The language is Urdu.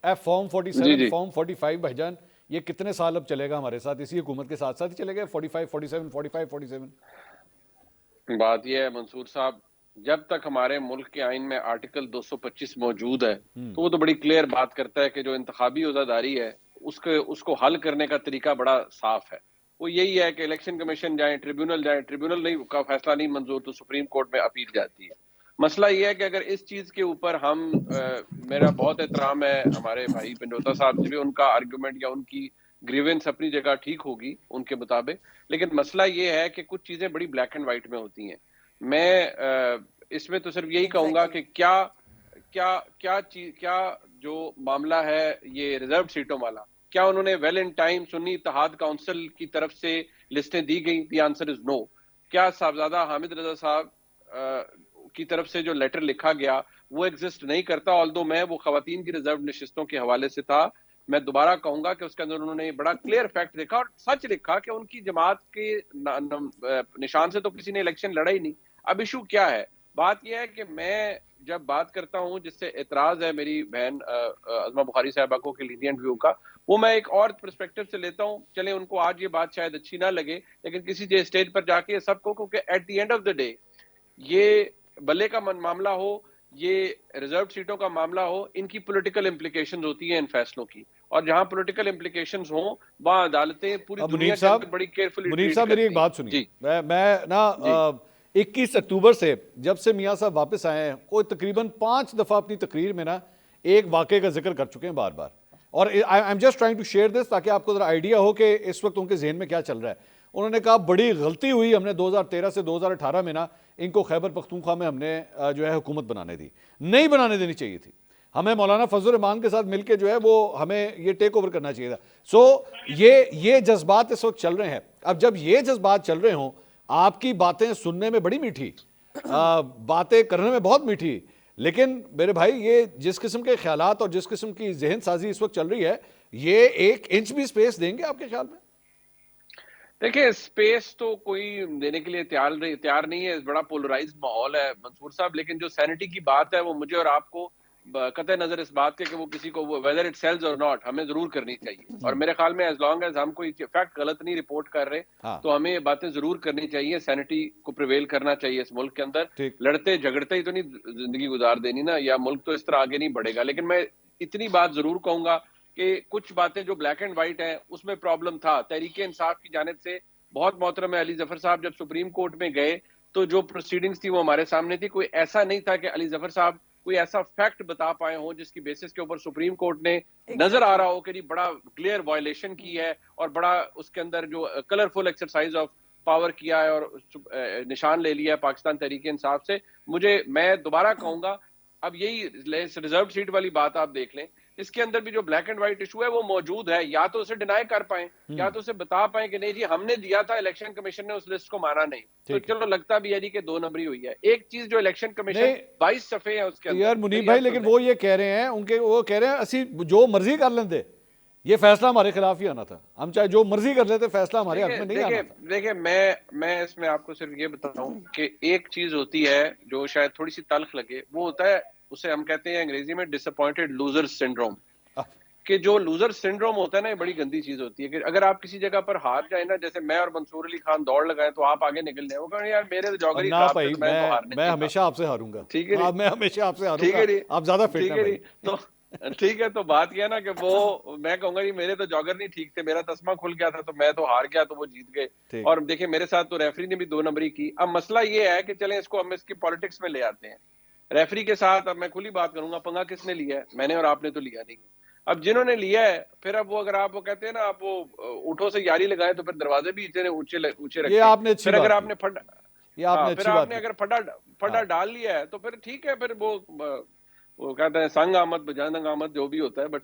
فارم جی 47 جی فارم 45 بھائی جان یہ کتنے سال اب چلے گا ہمارے ساتھ؟ اسی حکومت کے ساتھ ساتھ ہی چلے گئے 45 47 45 47؟ بات یہ ہے منصور صاحب، جب تک ہمارے ملک کے آئین میں آرٹیکل 225 موجود ہے تو وہ تو بڑی کلیئر بات کرتا ہے کہ جو انتخابی عزاداری ہے اس کو حل کرنے کا طریقہ بڑا صاف ہے. وہ یہی ہے کہ الیکشن کمیشن جائیں، ٹریبیونل نہیں کا فیصلہ نہیں منظور تو سپریم کورٹ میں اپیل جاتی ہے. مسئلہ یہ ہے کہ اگر اس چیز کے اوپر میرا بہت احترام ہے ہمارے بھائی پنڈوتا صاحب سے بھی، ان کا آرگومنٹ یا ان کی گریونس اپنی جگہ ٹھیک ہوگی ان کے مطابق، لیکن مسئلہ یہ ہے کہ کچھ چیزیں بڑی بلیک اینڈ وائٹ میں ہوتی ہیں. میں اس میں تو صرف یہی کہوں گا کہ کیا جو معاملہ ہے یہ ریزرو سیٹوں والا، کیا انہوں نے ویل ان ٹائم سنی اتحاد کونسل کی طرف سے لسٹیں دی گئیں؟ دی آنسر از نو. کیا صاحبزادہ حامد رضا صاحب کی طرف سے جو لیٹر لکھا گیا وہ ایگزسٹ نہیں کرتا؟ آلدو میں وہ خواتین کی ریزرو نشستوں کے حوالے سے تھا. میں دوبارہ کہوں گا کہ اس کے اندر انہوں نے بڑا کلیئر فیکٹ لکھا اور سچ لکھا کہ ان کی جماعت کے نشان سے تو کسی نے الیکشن لڑا ہی نہیں. اب ایشو کیا ہے؟ بات یہ ہے کہ میں جب بات کرتا ہوں، جس سے اعتراض ہے میری بہن عظمہ بخاری صاحبہ کو کہ لینینٹ ویو کا، وہ میں ایک اور پرسپیکٹو سے لیتا ہوں. چلیں ان کو آج یہ بات شاید اچھی نہ لگے، لیکن کسی اسٹیج پر جا کے سب کو، کیونکہ at the end of the day یہ بلے کا معاملہ ہو، یہ ریزرو سیٹوں کا معاملہ ہو، ان کی پولیٹیکل امپلیکیشنز ہوتی ہیں ان فیصلوں کی، اور جہاں پولیٹیکل امپلیکیشنز ہوں وہاں عدالتیں پوری اب دنیا کے اندر بڑی کیئرفلی منیب ٹریٹ صاحب میری ایک کرتی ہیں. بات سنیے. جی میں نا جی 21 اکتوبر سے جب سے میاں صاحب واپس آئے ہیں، کوئی تقریباً 5 دفعہ اپنی تقریر میں نا ایک واقعے کا ذکر کر چکے ہیں بار بار، اور I'm just trying to share this تاکہ آپ کو ذرا آئیڈیا ہو کہ اس وقت ان کے ذہن میں کیا چل رہا ہے. انہوں نے کہا بڑی غلطی ہوئی ہم نے 2013 سے 2018 میں نا ان کو خیبر پختونخوا میں ہم نے جو ہے حکومت بنانے دی، نہیں بنانے دینی چاہیے تھی. ہمیں مولانا فضل الرحمان کے ساتھ مل کے جو ہے وہ ہمیں یہ ٹیک اوور کرنا چاہیے تھا. سو یہ جذبات اس وقت چل رہے ہیں. اب جب یہ جذبات چل رہے ہوں، آپ کی باتیں سننے میں بڑی میٹھی، باتیں کرنے میں بہت میٹھی، لیکن میرے بھائی یہ جس قسم کے خیالات اور جس قسم کی ذہن سازی اس وقت چل رہی ہے، یہ 1 انچ بھی سپیس دیں گے آپ کے خیال میں؟ دیکھیں اسپیس تو کوئی دینے کے لیے تیار نہیں ہے. بڑا پولرائزڈ ماحول ہے منصور صاحب، لیکن جو سینٹی کی بات ہے وہ مجھے اور آپ کو قطع نظر اس بات کے کہ وہ کسی کو ویدر اٹ سیلز اور ناٹ ہمیں ضرور کرنی چاہیے. اور میرے خیال میں ایز لانگ ایز ہم کوئی فیکٹ غلط نہیں رپورٹ کر رہے ہاں تو ہمیں یہ باتیں ضرور کرنی چاہیے. سینٹی کو پریویل کرنا چاہیے اس ملک کے اندر. ٹھیک. لڑتے جھگڑتے ہی تو نہیں زندگی گزار دینی نا، یا ملک تو اس طرح آگے نہیں بڑھے گا. لیکن میں اتنی بات ضرور کہوں گا کہ کچھ باتیں جو بلیک اینڈ وائٹ ہیں اس میں پرابلم تھا. تحریک انصاف کی جانب سے بہت محترم علی ظفر صاحب جب سپریم کورٹ میں گئے تو جو پروسیڈنگز تھی وہ ہمارے سامنے تھی. کوئی ایسا نہیں تھا کہ علی ظفر صاحب کوئی ایسا فیکٹ بتا پائے ہوں جس کی بیسس کے اوپر سپریم کورٹ نے نظر آ رہا ہو کہ بڑا کلیئر وائلیشن کی ہے اور بڑا اس کے اندر جو کلرفل ایکسرسائز آف پاور کیا ہے اور نشان لے لیا ہے پاکستان تحریک انصاف سے. میں دوبارہ کہوں گا، اب یہی ریزرو سیٹ والی بات آپ دیکھ لیں، اس کے اندر بھی جو بلیک اینڈ وائٹ ایشو ہے وہ موجود ہے. یا تو اسے ڈینائی کر پائیں، یا تو اسے بتا پائیں کہ نہیں جی ہم نے دیا تھا، الیکشن کمیشن نے اس لسٹ کو مانا نہیں، تو چلو لگتا بھی ہے جی کہ 2 نمبری ہوئی ہے. ایک چیز جو الیکشن کمیشن 22 صفحے ہیں اس کے اندر، یار منیب میری بھائی، بات سن لیکن لیں. وہ یہ کہہ رہے ہیں وہ کہہ رہے ہیں اسی جو مرضی کر لیندے، یہ فیصلہ ہمارے خلاف ہی آنا تھا، ہم چاہے جو مرضی کر لیتے فیصلہ ہمارے حق میں نہیں آنا تھا. دیکھیں میں اس میں آپ کو صرف یہ بتاؤں کہ ایک چیز ہوتی ہے جو شاید تھوڑی سی تلخ لگے، وہ ہوتا ہے اسے ہم کہتے ہیں انگریزی میں ڈس اپوائنٹڈ لوزر سنڈروم. کہ جو لوزر سنڈروم ہوتا ہے نا، یہ بڑی گندی چیز ہوتی ہے کہ اگر آپ کسی جگہ پر ہار جائیں نا، جیسے میں اور منصور علی خان دوڑ لگائیں تو آپ آگے نکل جائیں، وہ کہیں یار میرے تو جوگر ہی نہ خراب تھے بھائی، تو میں تو ہارنے میں نہیں تھا. ہمیشہ آپ سے ہاروں گا. ٹھیک ہے جی، میں ہمیشہ آپ سے ہاروں ٹھیک گا، ہے جی، آپ زیادہ فٹ ٹھیک ہیں ہے بھائی. جی. تو ٹھیک ہے، تو بات یہ ہے نا کہ وہ میں کہوں گا جی میرے تو جوگر نہیں ٹھیک تھے، میرا تسمہ کھل گیا تھا تو میں تو ہار گیا تو وہ جیت گئے. ٹھیک. اور دیکھیں میرے ساتھ تو ریفری نے بھی 2 نمبری کی. اب مسئلہ یہ ہے کہ چلیں اس کو ہم اس کی پالیٹکس میں لے آتے ہیں. ریفری کے ساتھ اب میں کھلی بات کروں گا، پنگا کس نے لیا ہے؟ میں نے اور آپ نے تو لیا نہیں. اب جنہوں نے لیا ہے پھر اب وہ اگر آپ وہ کہتے ہیں نا آپ وہ اونٹوں سے یاری لگائیں تو پھر دروازے بھی اتنے اونچے یہ رکھیں. آپ نے اچھی پھر اگر بات آپ کی، نے یہ آپ نے پھر اچھی آپ بات نے کی. اگر پھڈا ڈال لیا ہے تو پھر ٹھیک ہے، پھر وہ کہتے ہیں سنگ آمد بجانگ آمد جو بھی ہوتا ہے. بٹ